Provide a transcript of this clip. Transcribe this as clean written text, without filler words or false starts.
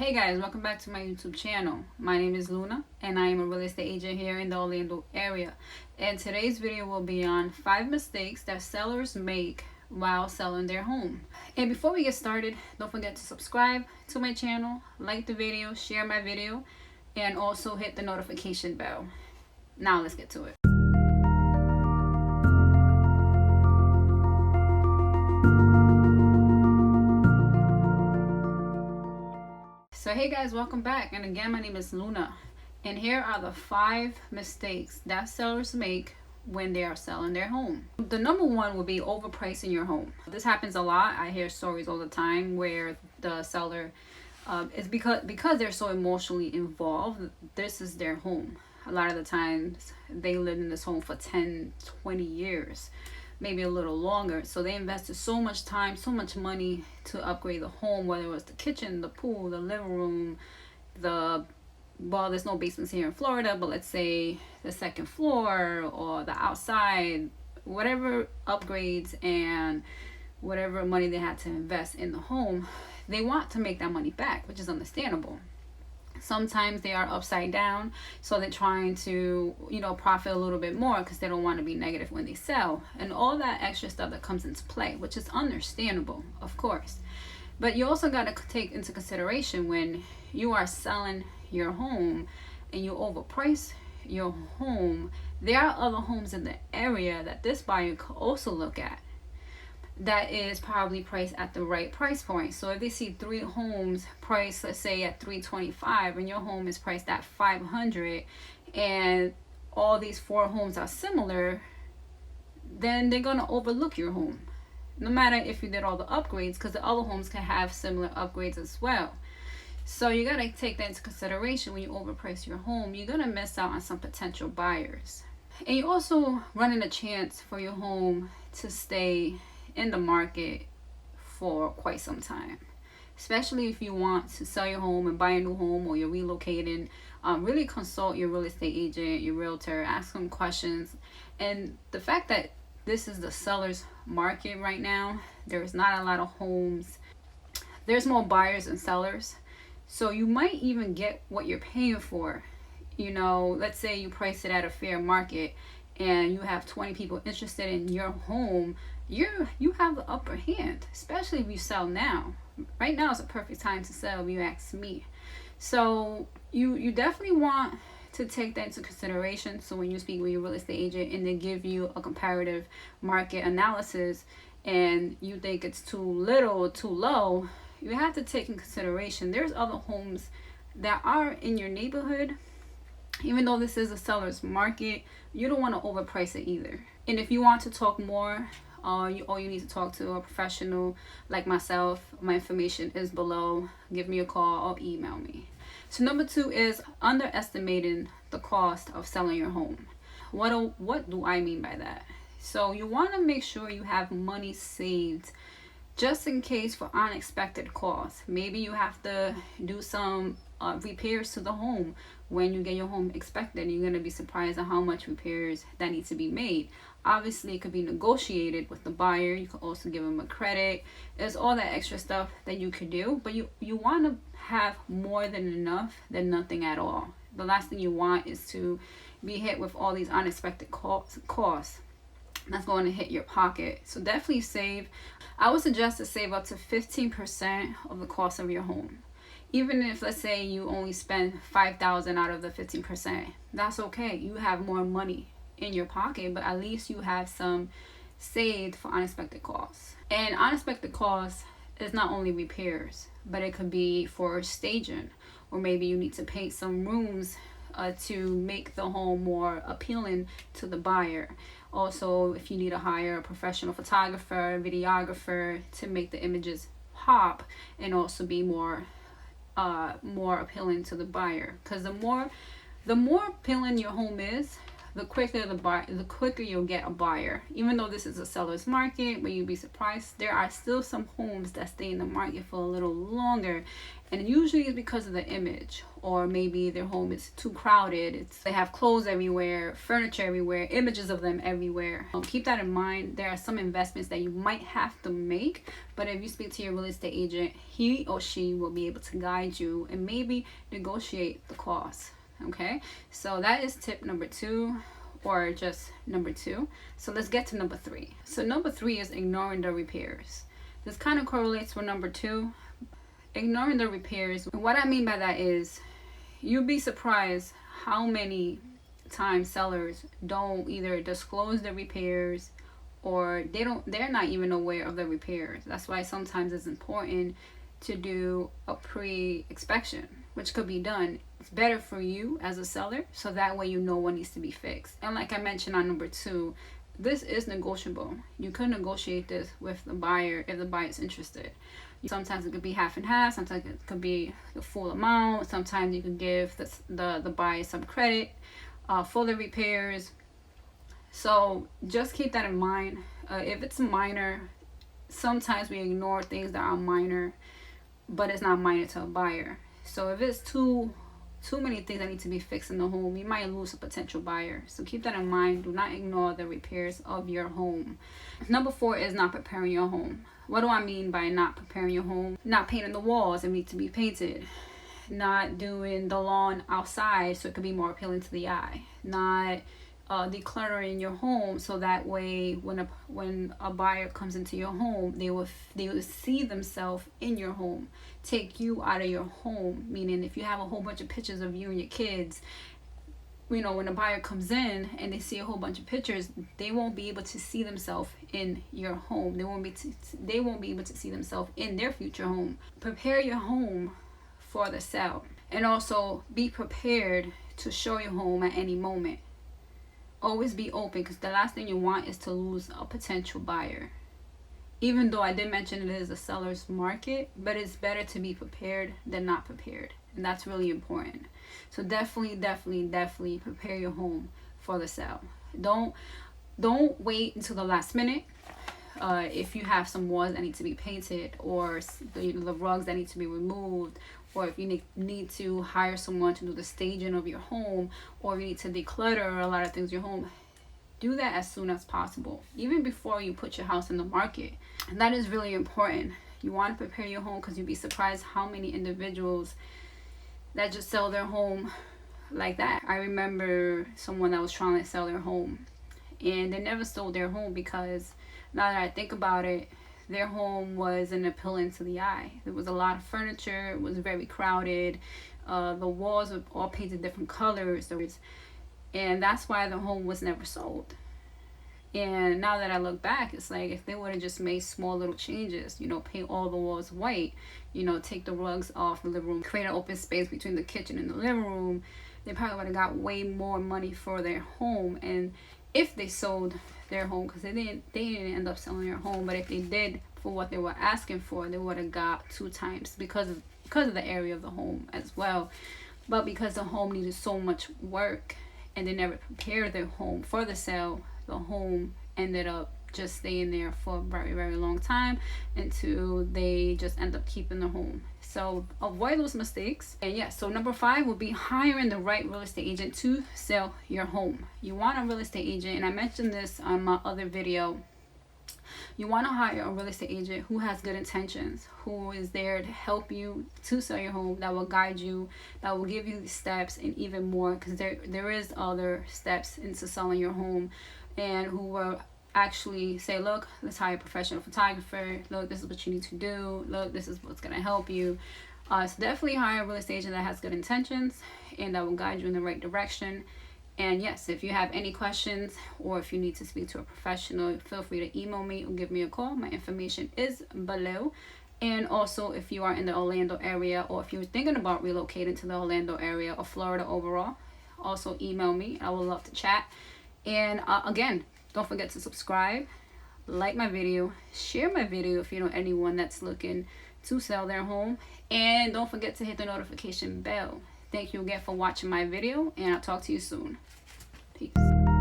Hey guys, welcome back to my YouTube channel. My name is Luna and I am a real estate agent here in the Orlando area. And today's video will be on 5 mistakes that sellers make while selling their home. And before we get started, don't forget to subscribe to my channel, like the video, share my video, and also hit the notification bell. Now let's get to it. So hey guys, welcome back, and again my name is Luna, and here are the 5 mistakes that sellers make when they are selling their home. The number one would be overpricing your home. This happens a lot. I hear stories all the time where the seller is because they're so emotionally involved. This is their home. A lot of the times they lived in this home for 10-20 years, maybe a little longer, so they invested so much time, so much money to upgrade the home, whether it was the kitchen, the pool, the living room, well, there's no basements here in Florida, but let's say the second floor or the outside, whatever upgrades and whatever money they had to invest in the home, they want to make that money back, which is understandable. Sometimes they are upside down, so they're trying to, profit a little bit more because they don't want to be negative when they sell, and all that extra stuff that comes into play, which is understandable, of course. But you also got to take into consideration when you are selling your home and you overprice your home, there are other homes in the area that this buyer could also look at that is probably priced at the right price point. So if they see 3 homes priced, let's say at $325, and your home is priced at $500, and all these 4 homes are similar, then they're gonna overlook your home, no matter if you did all the upgrades, because the other homes can have similar upgrades as well. So you gotta take that into consideration when you overprice your home. You're gonna miss out on some potential buyers, and you also running a chance for your home to stay in the market for quite some time, especially if you want to sell your home and buy a new home, or you're relocating. Really consult your real estate agent, your realtor, ask them questions. And the fact that this is the seller's market right now, there's not a lot of homes, there's more buyers than sellers, so you might even get what you're paying for. Let's say you price it at a fair market and you have 20 people interested in your home, you have the upper hand, especially if you sell now. Right now is a perfect time to sell, if you ask me. So you definitely want to take that into consideration. So when you speak with your real estate agent and they give you a comparative market analysis and you think it's too little or too low, you have to take in consideration there's other homes that are in your neighborhood. Even though this is a seller's market, you don't want to overprice it either. And if you want to talk more, you need to talk to a professional like myself. My information is below. Give me a call or email me. So number 2 is underestimating the cost of selling your home. What do I mean by that? So you want to make sure you have money saved just in case for unexpected costs. Maybe you have to do some repairs to the home when you get your home inspected. You're going to be surprised at how much repairs that need to be made. Obviously, it could be negotiated with the buyer. You could also give them a credit. There's all that extra stuff that you could do, but you want to have more than enough than nothing at all. The last thing you want is to be hit with all these unexpected costs that's going to hit your pocket. So definitely save. I would suggest to save up to 15% of the cost of your home. Even if, let's say, you only spend $5,000 out of the 15%, that's okay. You have more money in your pocket, but at least you have some saved for unexpected costs. And unexpected costs is not only repairs, but it could be for staging, or maybe you need to paint some rooms to make the home more appealing to the buyer. Also, if you need to hire a professional photographer, videographer to make the images pop and also be more appealing to the buyer, because the more appealing your home is, the quicker you'll get a buyer. Even though this is a seller's market, but you'd be surprised, there are still some homes that stay in the market for a little longer, and usually it's because of the image, or maybe their home is too crowded. They have clothes everywhere, furniture everywhere, images of them everywhere. Keep that in mind. There are some investments that you might have to make, but if you speak to your real estate agent, he or she will be able to guide you and maybe negotiate the cost. Okay, so that is tip number 2, or just number 2. So let's get to number 3. So number 3 is ignoring the repairs. This kind of correlates with number 2, ignoring the repairs. What I mean by that is, you'd be surprised how many times sellers don't either disclose the repairs, or they're not even aware of the repairs. That's why sometimes it's important to do a pre-inspection, which could be done. It's better for you as a seller, so that way you know what needs to be fixed. And like I mentioned on number 2, this is negotiable. You could negotiate this with the buyer if the buyer is interested. Sometimes it could be half and half, sometimes it could be the full amount, sometimes you can give the buyer some credit for the repairs. So just keep that in mind. If it's minor, sometimes we ignore things that are minor, but it's not minor to a buyer. So if it's too many things that need to be fixed in the home, you might lose a potential buyer. So keep that in mind. Do not ignore the repairs of your home. Number 4 is not preparing your home. What do I mean by not preparing your home? Not painting the walls that need to be painted. Not doing the lawn outside so it can be more appealing to the eye. Not decluttering your home, so that way when a buyer comes into your home, they will see themselves in your home. Take you out of your home, meaning if you have a whole bunch of pictures of you and your kids, when a buyer comes in and they see a whole bunch of pictures, they won't be able to see themselves in your home. They won't be able to see themselves in their future home. Prepare your home for the sale, and also be prepared to show your home at any moment. Always be open, because the last thing you want is to lose a potential buyer. Even though I did mention it is a seller's market, but it's better to be prepared than not prepared. And that's really important. So definitely prepare your home for the sale. Don't wait until the last minute. If you have some walls that need to be painted, or the rugs that need to be removed, or if you need to hire someone to do the staging of your home, or you need to declutter a lot of things in your home, do that as soon as possible, even before you put your house in the market. And that is really important. You want to prepare your home, because you'd be surprised how many individuals that just sell their home like that. I remember someone that was trying to sell their home, and they never sold their home because, now that I think about it, their home wasn't appealing to the eye. There was a lot of furniture. It was very crowded. The walls were all painted different colors. And that's why the home was never sold. And now that I look back, it's like, if they would have just made small little changes, paint all the walls white, take the rugs off the living room, create an open space between the kitchen and the living room, they probably would have got way more money for their home. And if they sold their home, because they didn't end up selling their home, but if they did for what they were asking for, they would have got 2 times because of the area of the home as well. But because the home needed so much work and they never prepared their home for the sale, the home ended up just staying there for a very, very long time until they just end up keeping the home. So avoid those mistakes. And yeah, so number 5 will be hiring the right real estate agent to sell your home. You want a real estate agent, and I mentioned this on my other video. You want to hire a real estate agent who has good intentions, who is there to help you to sell your home, that will guide you, that will give you the steps and even more, because there is other steps into selling your home, and who will actually say, look, let's hire a professional photographer, look, this is what you need to do, look, this is what's going to help you. So definitely hire a real estate agent that has good intentions and that will guide you in the right direction. And yes, if you have any questions, or if you need to speak to a professional, feel free to email me or give me a call. My information is below. And also, if you are in the Orlando area, or if you're thinking about relocating to the Orlando area or Florida overall, also email me. I would love to chat. And again, don't forget to subscribe, like my video, share my video if you know anyone that's looking to sell their home, and don't forget to hit the notification bell. Thank you again for watching my video, and I'll talk to you soon. Peace.